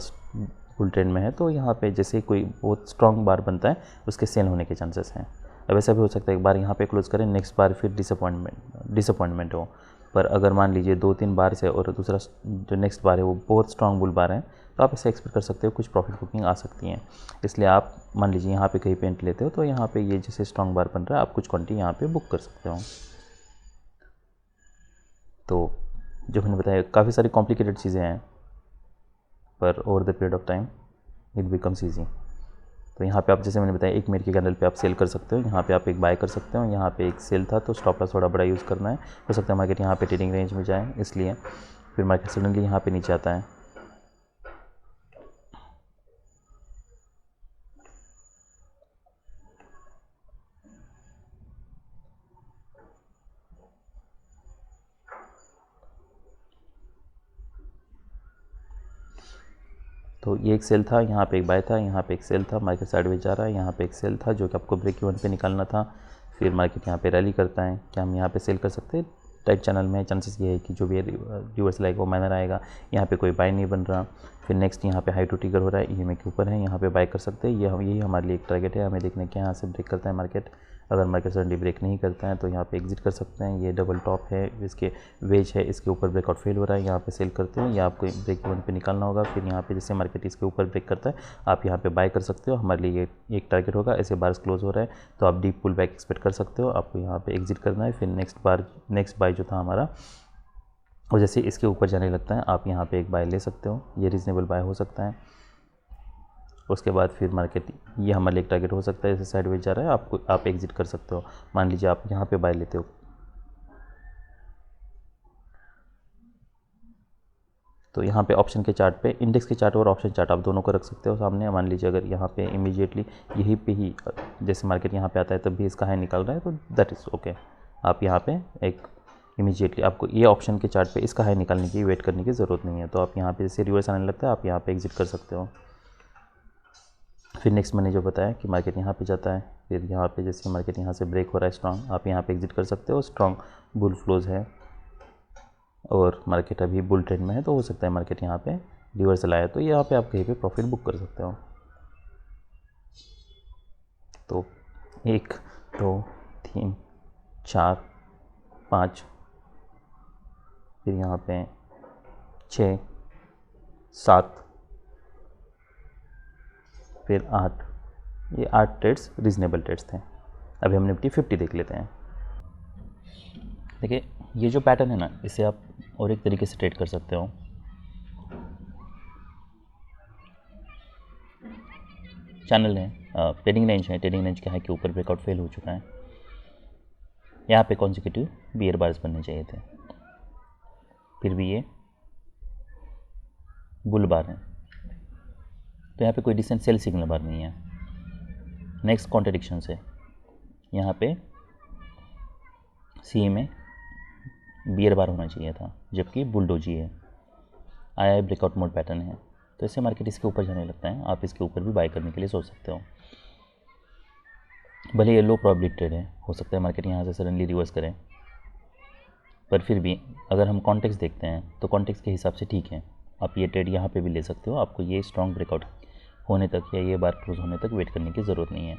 full trend में है, तो यहाँ पे जैसे कोई बहुत स्ट्रॉन्ग बार बनता है उसके सेल होने के चांसेस हैं। अब ऐसा भी हो सकता है एक बार यहाँ पे क्लोज करें, नेक्स्ट बार फिर डिसअपॉइंटमेंट हो। पर अगर मान लीजिए 2-3 बार से और दूसरा जो नेक्स्ट बार है वो बहुत स्ट्रॉन्ग बुल बार है, तो आप ऐसे एक्सपेक्ट कर सकते हो कुछ प्रॉफिट बुकिंग आ सकती हैं। इसलिए आप मान लीजिए यहाँ पे कहीं पेंट लेते हो, तो यहाँ पे ये जैसे स्ट्रॉन्ग बार बन रहा है, आप कुछ क्वांटिटी यहाँ पे बुक कर सकते हो। तो जो मैंने बताया काफ़ी सारी कॉम्प्लिकेटेड चीज़ें हैं, पर over the period of time it becomes easy. तो यहाँ पे आप जैसे मैंने बताया 1 मिनट के कैंडल पे आप सेल कर सकते हो, यहाँ पे आप एक बाय कर सकते हो, यहाँ पे एक सेल था तो स्टॉप लॉस थोड़ा बड़ा यूज़ करना है। हो सकता है मार्केट यहाँ पे ट्रेडिंग रेंज में जाए, इसलिए फिर मार्केट सडनली यहाँ पे नीचे आता है। तो ये एक सेल था, यहाँ पे एक बाय था, यहाँ पे एक सेल था, मार्केट साइडवेज जा रहा है, यहाँ पे एक सेल था जो कि आपको ब्रेक इवन पे निकालना था। फिर मार्केट यहाँ पे रैली करता है, क्या हम यहाँ पे सेल कर सकते हैं? टाइट चैनल में चांसेस ये है कि जो भी रिवर्सल आएगा वो माइनर आएगा, यहाँ पे कोई बाय नहीं बन रहा। फिर नेक्स्ट यहाँ पे हाई टू ट्रिगर हो रहा है, ईएमए के ऊपर है, यहाँ पे बाय कर सकते हैं। यही हमारे लिए एक टारगेट है, हमें देखने के यहाँ से ब्रेक करता है मार्केट। अगर मार्केट सडनली ब्रेक नहीं करता है तो यहाँ पे एग्जिट कर सकते हैं। ये डबल टॉप है, इसके वेज है, इसके ऊपर ब्रेकआउट फेल हो रहा है, यहाँ पे सेल करते हो या आपको ब्रेक इवन पे निकालना होगा। फिर यहाँ पे जैसे मार्केट इसके ऊपर ब्रेक करता है आप यहाँ पे बाय कर सकते हो, हमारे लिए ये एक टारगेट होगा। ऐसे बार्स क्लोज हो रहा है तो आप डीप पुल बैक एक्सपेक्ट कर सकते हो, आपको यहाँ पे एग्जिट करना है। फिर नेक्स्ट बाय जो था हमारा, और जैसे इसके ऊपर जाने लगता है आप यहाँ पे एक बाय ले सकते हो, ये रीजनेबल बाय हो सकता है। उसके बाद फिर मार्केट ये हमारे लिए एक टारगेट हो सकता है, जैसे साइडवेज जा रहा है आप एग्जिट कर सकते हो। मान लीजिए आप यहाँ पे बाय लेते हो, तो यहाँ पे ऑप्शन के चार्ट पे इंडेक्स के चार्ट और ऑप्शन चार्ट आप दोनों को रख सकते हो सामने। मान लीजिए अगर यहाँ पे इमीडिएटली यहीं पे ही जैसे मार्केट यहाँ पे आता है तब भी इसका हाई निकल रहा है तो दैट इज़ ओके। आप यहाँ पे एक इमीडिएटली आपको ये ऑप्शन के चार्ट पे इसका हाई निकालने की वेट करने की ज़रूरत नहीं है, तो आप यहाँ पे जैसे रिवर्स आने लगता है आप यहाँ पे एग्जिट कर सकते हो। फिर नेक्स्ट मैंने जो बताया कि मार्केट यहाँ पे जाता है, फिर यहाँ पे जैसे मार्केट यहाँ से ब्रेक हो रहा है स्ट्रॉन्ग, आप यहाँ पे एग्जिट कर सकते हो। स्ट्रॉन्ग बुल फ्लोज है और मार्केट अभी बुल ट्रेंड में है, तो हो सकता है मार्केट यहाँ पे रिवर्सल आया तो यहाँ पे आप कहीं पे प्रॉफिट बुक कर सकते हो। तो 1 2 3 4 5, फिर यहाँ पे 6 7, फिर 8, ये 8 ट्रेड्स रीजनेबल ट्रेड्स थे। अभी हम निफ्टी 50 देख लेते हैं। देखिए ये जो पैटर्न है ना, इसे आप और एक तरीके से ट्रेड कर सकते हो। चैनल है, ट्रेडिंग रेंज है, ट्रेडिंग रेंज के हाई के ऊपर ब्रेकआउट फेल हो चुका है, यहाँ पे कॉन्सिक्यूटिव बियर बार्स बनने चाहिए थे, फिर भी ये बुल बार है, तो यहाँ पे कोई डिसेंट सेल सिग्नल बार नहीं है। नेक्स्ट कॉन्ट्रडिक्शन से यहाँ पे सी में बियर बार होना चाहिए था, जबकि बुलडोजी है, आया ब्रेकआउट मोड पैटर्न है, तो इससे मार्केट इसके ऊपर जाने लगता है। आप इसके ऊपर भी बाय करने के लिए सोच सकते हो। भले ये लो प्रोबेबिलिटी ट्रेड है, हो सकता है मार्केट यहाँ से सडनली रिवर्स करें, पर फिर भी अगर हम कॉन्टेक्स्ट देखते हैं तो कॉन्टेक्स्ट के हिसाब से ठीक है। आप ये ट्रेड यहाँ पे भी ले सकते हो, आपको ये स्ट्रॉन्ग ब्रेकआउट होने तक या ये बार क्लोज होने तक वेट करने की ज़रूरत नहीं है।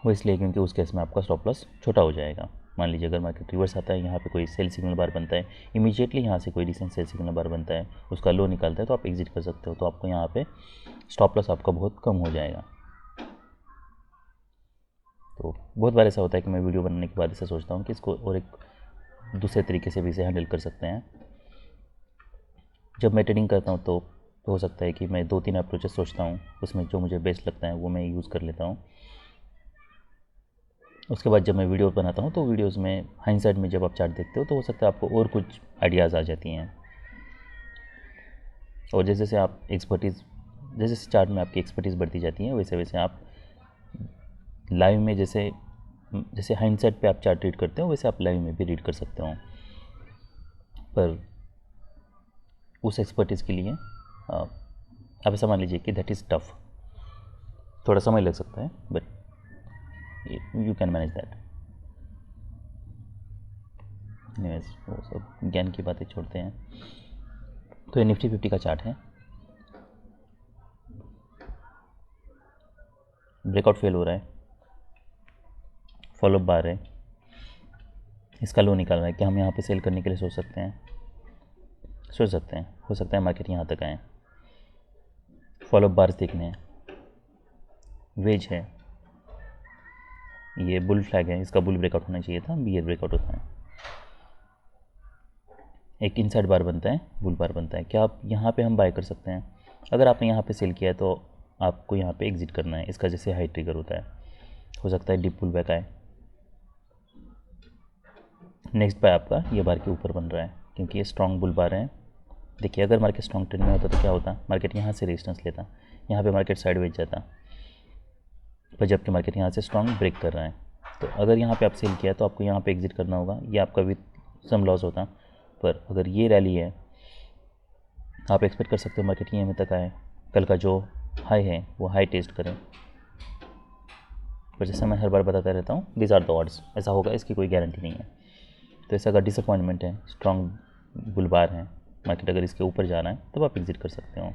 वो इसलिए क्योंकि उस केस में आपका स्टॉप लॉस छोटा हो जाएगा। मान लीजिए अगर मार्केट रिवर्स आता है, यहाँ पे कोई सेल सिग्नल बार बनता है, इमीडिएटली यहाँ से कोई डिसेंट सेल सिग्नल बार बनता है, उसका लो निकलता है, तो आप एग्जिट कर सकते हो, तो आपको यहाँ पे स्टॉप लॉस आपका बहुत कम हो जाएगा। तो बहुत बार ऐसा होता है कि मैं वीडियो बनाने के बाद ऐसा सोचता हूँ कि इसको और एक दूसरे तरीके से भी इसे हैंडल कर सकते हैं। जब मैं ट्रेडिंग करता हूँ तो तो हो सकता है कि मैं 2-3 अप्रोचेस सोचता हूँ, उसमें जो मुझे बेस्ट लगता है वो मैं यूज़ कर लेता हूँ। उसके बाद जब मैं वीडियो बनाता हूँ तो वीडियोज़ में हाइंडसाइड में जब आप चार्ट देखते हो तो हो सकता है आपको और कुछ आइडियाज़ आ जाती हैं। और जैसे जैसे आप एक्सपर्टीज़ जैसे जैसे चार्ट में आपकी एक्सपर्टीज़ बढ़ती जाती है वैसे वैसे आप लाइव में जैसे जैसे हाइंडसाइड पे आप चार्ट रीड करते हो वैसे आप लाइव में भी रीड कर सकते हो। पर उस एक्सपर्टीज़ के लिए आप ऐसा मान लीजिए कि दैट इज़ टफ, थोड़ा समय लग सकता है, but you can manage that. वो सब ज्ञान की बातें छोड़ते हैं। तो ये निफ्टी 50 का चार्ट है, ब्रेकआउट फेल हो रहा है, फॉलोअप बार है, इसका लो निकाल रहा है। क्या हम यहाँ पे सेल करने के लिए सोच सकते हैं? सोच सकते हैं, हो सकता है मार्केट यहाँ तक आए। फॉलोअप बार्स देखने हैं, वेज है, ये बुल फ्लैग है, इसका बुल ब्रेकआउट होना चाहिए था, बियर ब्रेकआउट होता है। एक इनसाइड बार बनता है, बुल बार बनता है। क्या आप यहाँ पे हम बाय कर सकते हैं? अगर आपने यहाँ पे सेल किया है तो आपको यहाँ पे एग्जिट करना है। इसका जैसे हाई ट्रिगर होता है, हो सकता है डीप पुल बैक आए। नेक्स्ट बाय आपका ये बार के ऊपर बन रहा है क्योंकि ये स्ट्रॉन्ग बुल बार है। देखिए अगर मार्केट स्ट्रॉन्ग ट्रेंड में होता तो क्या होता, मार्केट यहाँ से रेजिस्टेंस लेता, यहाँ पे मार्केट साइडवेज जाता, पर जबकि मार्केट यहाँ से स्ट्रॉन्ग ब्रेक कर रहा है। तो अगर यहाँ पे आप सेल किया तो आपको यहाँ पे एग्जिट करना होगा, ये आपका भी सम लॉस होता। पर अगर ये रैली है, आप एक्सपेक्ट कर सकते हो मार्केट यहाँ तक आए, कल का जो हाई है वो हाई टेस्ट करें। पर जैसा मैं हर बार बताता रहता हूँ, दीज आर द ऑड्स, ऐसा होगा इसकी कोई गारंटी नहीं है। तो ऐसा अगर डिसअपॉइंटमेंट है, स्ट्रॉन्ग बुल बार है, मार्केट अगर इसके ऊपर जा रहा है तब आप एग्जिट कर सकते हो,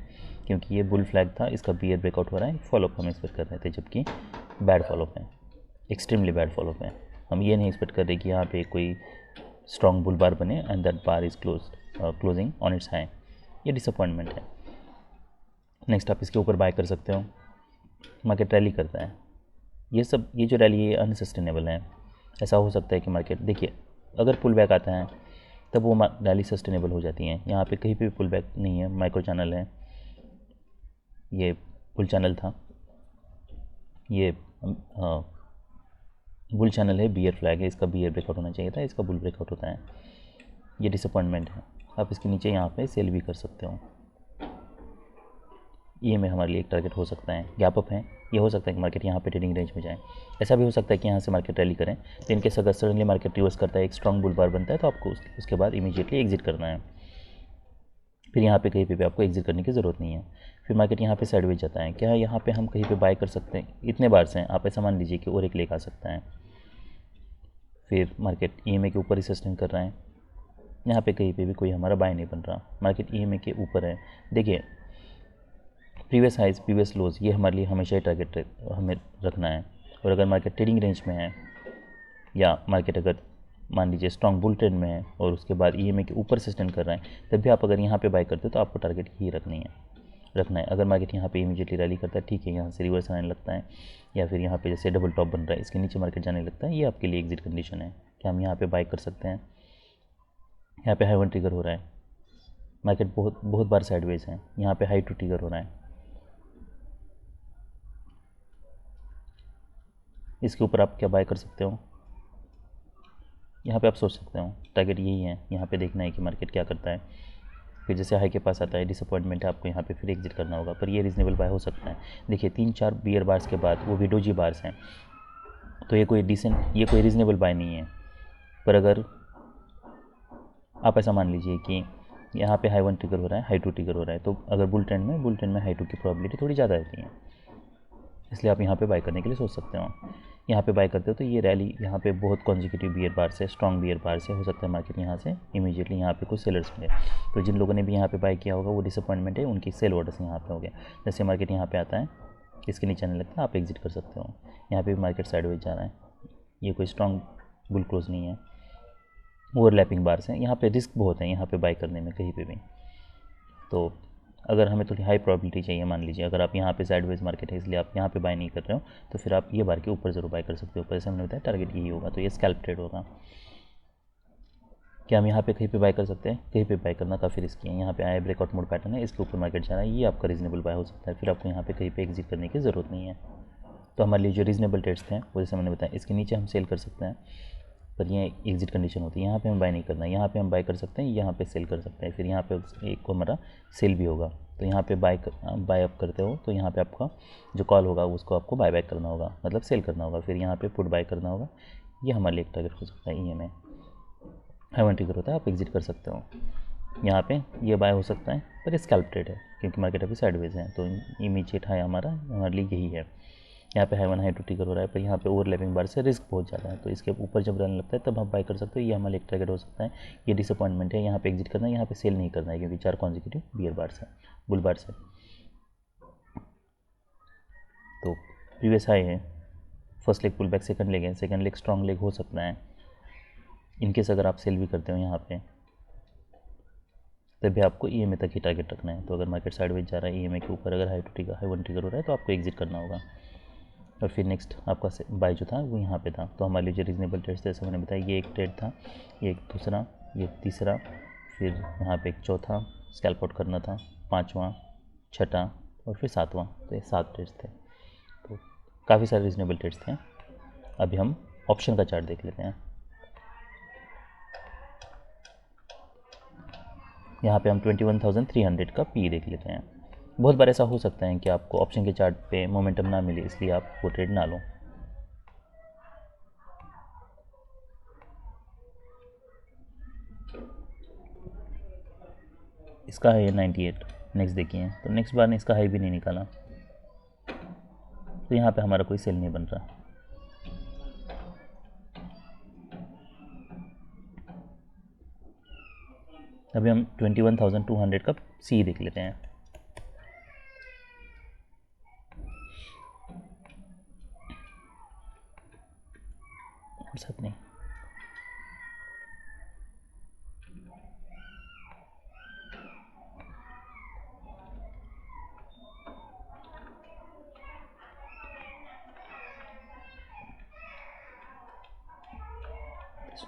क्योंकि ये बुल फ्लैग था, इसका बियर ब्रेकआउट हो रहा है, फॉलोअप हम एक्सपेक्ट कर रहे थे, जबकि बैड फॉलोअप है, एक्सट्रीमली बैड फॉलोअप है। हम ये नहीं एक्सपेक्ट कर रहे कि यहाँ पे कोई स्ट्रॉन्ग बुल बार बने and that bar is closing on it's high. ये डिसअपॉइंटमेंट है। नेक्स्ट आप इसके ऊपर बाय कर सकते हो, मार्केट रैली करता है। ये जो रैली है अनसस्टेनेबल है। ऐसा हो सकता है कि मार्केट, देखिए अगर पुल बैक आता है तब वो रैली सस्टेनेबल हो जाती है। यहाँ पे कहीं पे भी पुल बैक नहीं है, माइक्रो चैनल है, ये बुल चैनल था, ये बुल चैनल है, बियर फ्लैग है, इसका बियर ब्रेकआउट होना चाहिए था, इसका बुल ब्रेकआउट होता है। ये डिसअपॉइंटमेंट है। आप इसके नीचे यहाँ पे सेल भी कर सकते हो। ये में हमारे लिए एक टारगेट हो सकता है। गैप अप है, ये हो सकता है कि मार्केट यहाँ पे ट्रेडिंग रेंज में जाए। ऐसा भी हो सकता है कि यहाँ से मार्केट रैली करें, तो इनकेस अगर सडनली मार्केट रिवर्स करता है, एक स्ट्रॉन्ग बुल बार बनता है, तो आपको उसके बाद इमीडिएटली एग्जिट करना है। फिर यहाँ पे कहीं पे भी आपको एग्जिट करने की ज़रूरत नहीं है। फिर मार्केट यहाँ पे साइडवेज जाता है, क्या यहाँ पे हम कहीं पे बाय कर सकते हैं? इतने बार से आप ऐसा मान लीजिए कि और एक लेक आ सकता है। फिर मार्केट ईएमए के ऊपर ही सस्टेन कर रहा है, यहाँ पे कहीं पे भी कोई हमारा बाय नहीं बन रहा, मार्केट ईएमए के ऊपर है। देखिए प्रीवियस हाइज, प्रीवियस लोज, ये हमारे लिए हमेशा ही टारगेट हमें रखना है। और अगर मार्केट ट्रेडिंग रेंज में है, या मार्केट अगर मान लीजिए स्ट्रॉन्ग बुल ट्रेंड में है और उसके बाद ईएमए के ऊपर सस्टेन कर रहा है, तब भी आप अगर यहाँ पे बाय करते हो तो आपको टारगेट ही रखना है। अगर मार्केट यहाँ पे इमीडिएटली रैली करता है, ठीक है, यहाँ से रिवर्स आने लगता है, या फिर यहाँ पे जैसे डबल टॉप बन रहा है, इसके नीचे मार्केट जाने लगता है, ये आपके लिए एग्जिट कंडीशन है। क्या हम यहाँ पे बाय कर सकते हैं? यहाँ पे हाई वन ट्रिगर हो रहा है, मार्केट बहुत बार साइडवेज है, यहाँ पे हाई टू ट्रिगर हो रहा है, इसके ऊपर आप क्या बाय कर सकते हो? यहाँ पे आप सोच सकते हो टारगेट यही है, यहाँ पे देखना है कि मार्केट क्या करता है। फिर जैसे हाई के पास आता है, डिसअपॉइंटमेंट है, आपको यहाँ पे फिर एग्जिट करना होगा, पर ये रीजनेबल बाय हो सकता है। देखिए 3-4 बियर बार्स के बाद वो भी डोजी बार्स हैं, तो ये कोई रीजनेबल बाय नहीं है। पर अगर आप ऐसा मान लीजिए कि यहाँ पे हाई वन ट्रिगर हो रहा है, हाई टू ट्रिगर हो रहा है, तो अगर बुल ट्रेंड में हाई टू की प्रोबेबिलिटी थोड़ी ज़्यादा रहती है, इसलिए आप यहाँ पे बाय करने के लिए सोच सकते हो। यहाँ पे बाय करते हो तो ये रैली यहाँ पे बहुत कॉन्जिक्यूटिव बियर बार से, स्ट्रॉन्ग बियर बार से, हो सकता है मार्केट यहाँ से इमीडिएटली यहाँ पे कुछ सेलर्स मिले। तो जिन लोगों ने भी यहाँ पे बाय किया होगा वो डिसअपॉइंटमेंट है, उनकी सेल ऑर्डर्स यहाँ पे हो गए। जैसे मार्केट यहाँ पे आता है, इसके नीचे आने लगता है, आप एग्जिट कर सकते हो। यहाँ पे भी मार्केट साइडवेज जा रहा है, ये कोई स्ट्रॉन्ग बुल क्लोज नहीं है, ओवरलैपिंग बार्स हैं, यहाँ पे रिस्क बहुत है यहाँ पे बाय करने में कहीं पे भी। तो अगर हमें थोड़ी हाई प्रोबेबिलिटी चाहिए, मान लीजिए अगर आप यहाँ पे साइडवेज मार्केट है इसलिए आप यहाँ पे बाय नहीं कर रहे हो, तो फिर आप ये बार के ऊपर ज़रूर बाय कर सकते हो। ऊपर से हमने बताया टारगेट यही होगा, तो ये स्कैल्प ट्रेड होगा। क्या हम यहाँ पे कहीं पे बाय कर सकते हैं? कहीं पे बाय करना काफ़ी रिस्की है। यहाँ पे आया ब्रेकआउट मोड पैटर्न है, इसके ऊपर मार्केट जा रहा है, ये आपका रीजनेबल बाय हो सकता है, फिर आपको यहाँ पे कहीं पे एग्जिट करने की ज़रूरत नहीं है। तो हमारे लिए जो रीजनेबल ट्रेड्स थे वो जैसे मैंने बताया, इसके नीचे हम सेल कर सकते हैं, पर ये एग्जिट कंडीशन होती है। यहाँ पे हम बाय नहीं करना है, यहाँ पे हम बाय कर सकते हैं, यहाँ पे सेल कर सकते हैं, फिर यहाँ पे एक को हमारा सेल भी होगा। तो यहाँ पे बाय अप करते हो तो यहाँ पे आपका जो कॉल होगा उसको आपको बाय बैक करना होगा, मतलब सेल करना होगा, फिर यहाँ पे पुट बाय करना होगा। ये हमारे लिए एक टारगेट हो सकता है। EMA हाई ट्रिगर होता है, आप एग्जिट कर सकते हो। यहाँ पे ये बाय हो सकता है, पर स्कैल्प ट्रेड है क्योंकि मार्केट अभी साइडवेज है, तो इमीडिएट हाई हमारे लिए यही है। यहाँ पे हाई टू ट्रिगर हो रहा है, पर यहाँ पे ओवरलैपिंग बार से रिस्क बहुत ज़्यादा है, तो इसके ऊपर जब रन लगता है तब आप बाय कर सकते हो। ये हमारा एक टारगेट हो सकता है। ये डिसअपॉइंटमेंट है, यहाँ पे एग्जिट करना है, यहाँ पे सेल नहीं करना है क्योंकि 4 कॉन्जिक्यूटिव बियर बार्स है, बुल बार्स है। तो प्रीवियस हाई है, first leg pull back, second leg है, सेकंड लेग स्ट्रॉन्ग लेग हो सकता है। इनकेस अगर आप सेल भी करते हो यहाँ पे, तभी आपको EMA तक ही टारगेट रखना है। तो अगर मार्केट साइडवेज जा रहा है, EMA के ऊपर अगर हाई ट्रिगर हो रहा है तो आपको एग्जिट करना होगा। और फिर नेक्स्ट आपका बाय जो था वो यहाँ पे था। तो हमारे लिए जो रीजनेबल ट्रेड्स थे, जैसे मैंने बताया, ये एक ट्रेड था, ये एक दूसरा, ये तीसरा, फिर यहाँ पे एक चौथा स्कैल्प आउट करना था, 5वां, 6ठा और फिर 7वां। तो ये 7 ट्रेड्स थे। तो काफ़ी सारे रीजनेबल ट्रेड्स थे। अभी हम ऑप्शन का चार्ट देख लेते हैं। यहाँ पे हम 21,300 का पी देख लेते हैं। बहुत बार ऐसा हो सकता है कि आपको ऑप्शन के चार्ट पे मोमेंटम ना मिले, इसलिए आप वो ट्रेड ना लो। इसका है 98, नेक्स्ट देखिए, तो नेक्स्ट बार ने इसका हाई भी नहीं निकाला, तो यहाँ पे हमारा कोई सेल नहीं बन रहा। अभी हम 21,200 का सी देख लेते हैं। सब नहीं,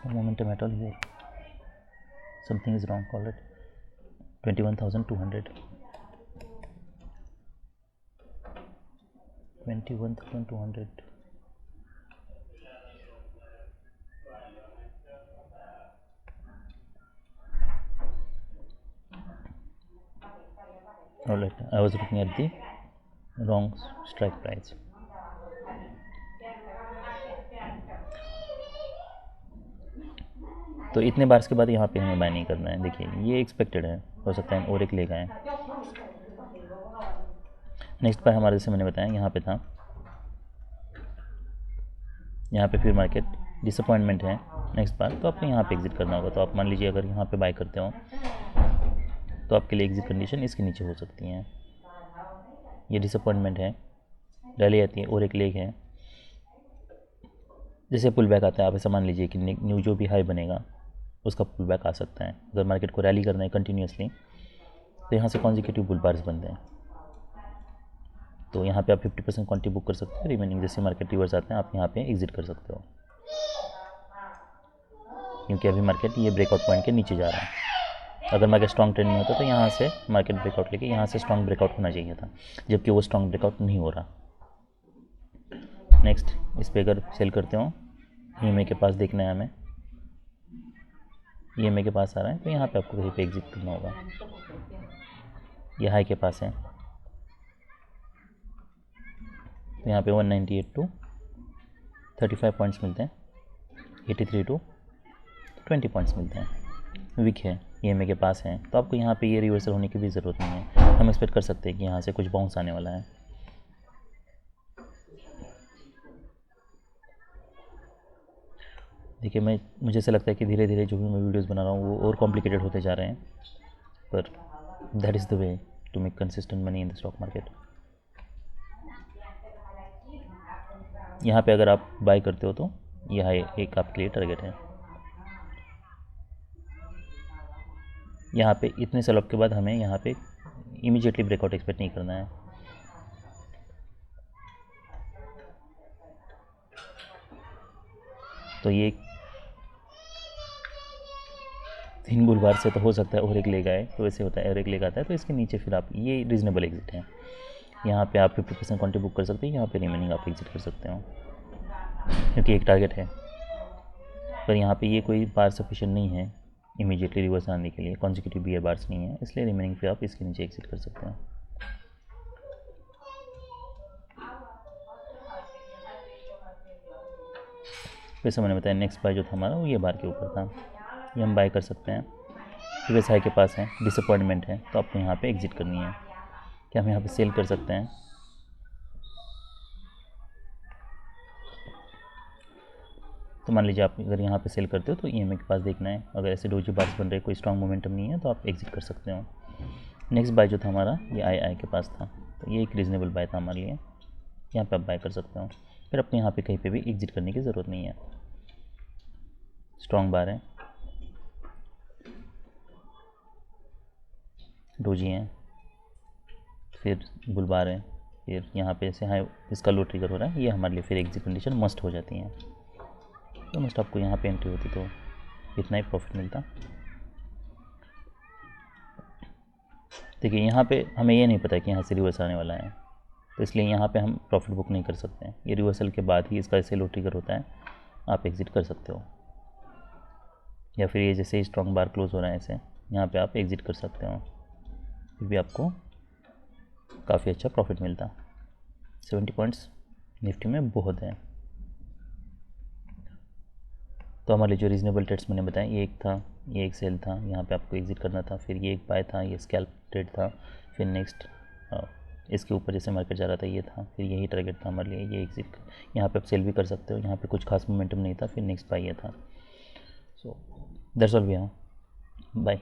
no momentum at all here, something is wrong, call it 21,200, 21,200. Alright, I was looking at the wrong strike price. तो इतने बार्स के बाद यहाँ पे हमें बाय नहीं करना है। देखिए ये एक्सपेक्टेड है, हो सकता है और एक लेगा है। नेक्स्ट बार हमारे, जैसे मैंने बताया, यहाँ पे था, यहाँ पे फिर मार्केट डिसअपॉइंटमेंट है नेक्स्ट बार, तो आपको यहाँ पे एग्जिट करना होगा। तो आप मान लीजिए अगर यहाँ पे बाय करते हो तो आपके लिए एग्जिट कंडीशन इसके नीचे हो सकती है। ये डिसअपॉइंटमेंट है, रैली आती है और एक लेग है, जैसे पुल बैक आता है, आप ऐसा मान लीजिए कि न्यू जो भी हाई बनेगा उसका पुल बैक आ सकता है। अगर मार्केट को रैली करना है कंटिन्यूसली तो यहाँ से कॉन्जिक्यूटिव बुल बार्स बनते हैं, तो यहाँ पे आप 50% क्वांटिटी बुक कर सकते हैं। रिमेनिंग जैसे मार्केट रिवर्स आते हैं आप यहाँ पे एग्जिट कर सकते हो, क्योंकि अभी मार्केट ये ब्रेकआउट पॉइंट के नीचे जा रहा है। अगर मार्केट स्ट्रॉन्ग ट्रेंड में होता तो यहाँ से मार्केट ब्रेकआउट लेके यहाँ से स्ट्रॉन्ग ब्रेकआउट होना चाहिए था, जबकि वो स्ट्रॉन्ग ब्रेकआउट नहीं हो रहा। नेक्स्ट इस पर अगर सेल करते हो, EMA के पास देखना है हमें, EMA के पास आ रहा है, तो यहाँ पे आपको कहीं पे एग्जिट करना होगा। ये हाई के पास है, तो यहाँ पे 198 टू 35 पॉइंट्स मिलते हैं, 83 टू 20 पॉइंट्स मिलते हैं। वीक है, EMA के पास है, तो आपको यहाँ पे ये रिवर्सल होने की भी ज़रूरत नहीं है। हम एक्सपेक्ट कर सकते हैं कि यहाँ से कुछ बाउंस आने वाला है। देखिए मुझे ऐसा लगता है कि धीरे धीरे जो भी मैं वीडियोस बना रहा हूँ वो और कॉम्प्लिकेटेड होते जा रहे हैं, पर that is the way to make consistent money in the stock market. यहाँ पे अगर आप बाय करते हो तो यह एक आपके लिए टारगेट है। यहाँ पे इतने सेल ऑफ के बाद हमें यहाँ पे इमीडिएटली ब्रेकआउट एक्सपेक्ट नहीं करना है। तो ये 3 बुल बार से तो हो सकता है और एक लेग आए, तो वैसे होता है और एक लेग आता है, तो इसके नीचे फिर आप ये रीजनेबल एग्जिट है। यहाँ पे आप 50% क्वांटिटी बुक कर सकते हैं, यहाँ पे रिमेनिंग आप एग्जिट कर सकते हो, क्योंकि एक टारगेट है। पर यहाँ पे ये कोई बार सफिशिएंट नहीं है इमीडिएटली रिवर्स आने के लिए, कॉन्जिक्यूटिव बियर बार्स नहीं है, इसलिए रिमेनिंग पे आप इसके नीचे एग्जिट कर सकते हो। वैसे मैंने बताया नेक्स्ट बाय जो था हमारा वो ये बार के ऊपर था, ये हम बाय कर सकते हैं। प्रीवियस हाई के पास है, डिसअपॉइंटमेंट है, तो आपको यहाँ पे एग्जिट करनी है। क्या हम यहाँ पे सेल कर सकते हैं? तो मान लीजिए आप अगर यहाँ पे सेल करते हो तो ईएमए के पास देखना है, अगर ऐसे डोजी बार्स बन रहे कोई स्ट्रॉन्ग मोमेंटम नहीं है तो आप एग्जिट कर सकते हो। नेक्स्ट बाय जो था हमारा ये आई के पास था, तो ये एक रीजनेबल बाय था हमारे लिए, यहाँ पे आप बाय कर सकते हो। फिर आपको यहाँ पे कहीं पे भी एग्जिट करने की ज़रूरत नहीं है, स्ट्रॉन्ग बार है, डोजी हैं, फिर बुल बार है, फिर यहाँ पे से हाई इसका लो ट्रिगर हो रहा है, ये हमारे लिए फिर एग्जिट कंडीशन मस्ट हो जाती हैं। तो मस्ट आपको यहाँ पे एंट्री होती तो इतना ही प्रॉफिट मिलता। देखिए यहाँ पे हमें ये नहीं पता कि यहाँ से रिवर्सल आने वाला है, तो इसलिए यहाँ पे हम प्रॉफिट बुक नहीं कर सकते हैं। ये रिवर्सल के बाद ही इसका ऐसे लो ट्रिगर होता है, आप एग्ज़िट कर सकते हो, या फिर ये जैसे ही स्ट्रॉन्ग बार क्लोज हो रहा है ऐसे, यहाँ पे आप एग्ज़िट कर सकते हो, फिर भी आपको काफ़ी अच्छा प्रॉफिट मिलता। 70 पॉइंट्स निफ्टी में बहुत है। तो हमारे जो रीजनेबल ट्रेड्स मैंने बताया, ये एक था, ये एक सेल था, यहाँ पे आपको एग्जिट करना था, फिर ये एक बाय था, ये स्कैल्प ट्रेड था, फिर नेक्स्ट इसके ऊपर जैसे मार्केट जा रहा था ये था, फिर यही टारगेट था हमारे लिए, ये एग्जिट। यहाँ पे आप सेल भी कर सकते हो, यहाँ पे कुछ खास मोमेंटम नहीं था, फिर नेक्स्ट बाय ये था। So that's all we have, bye.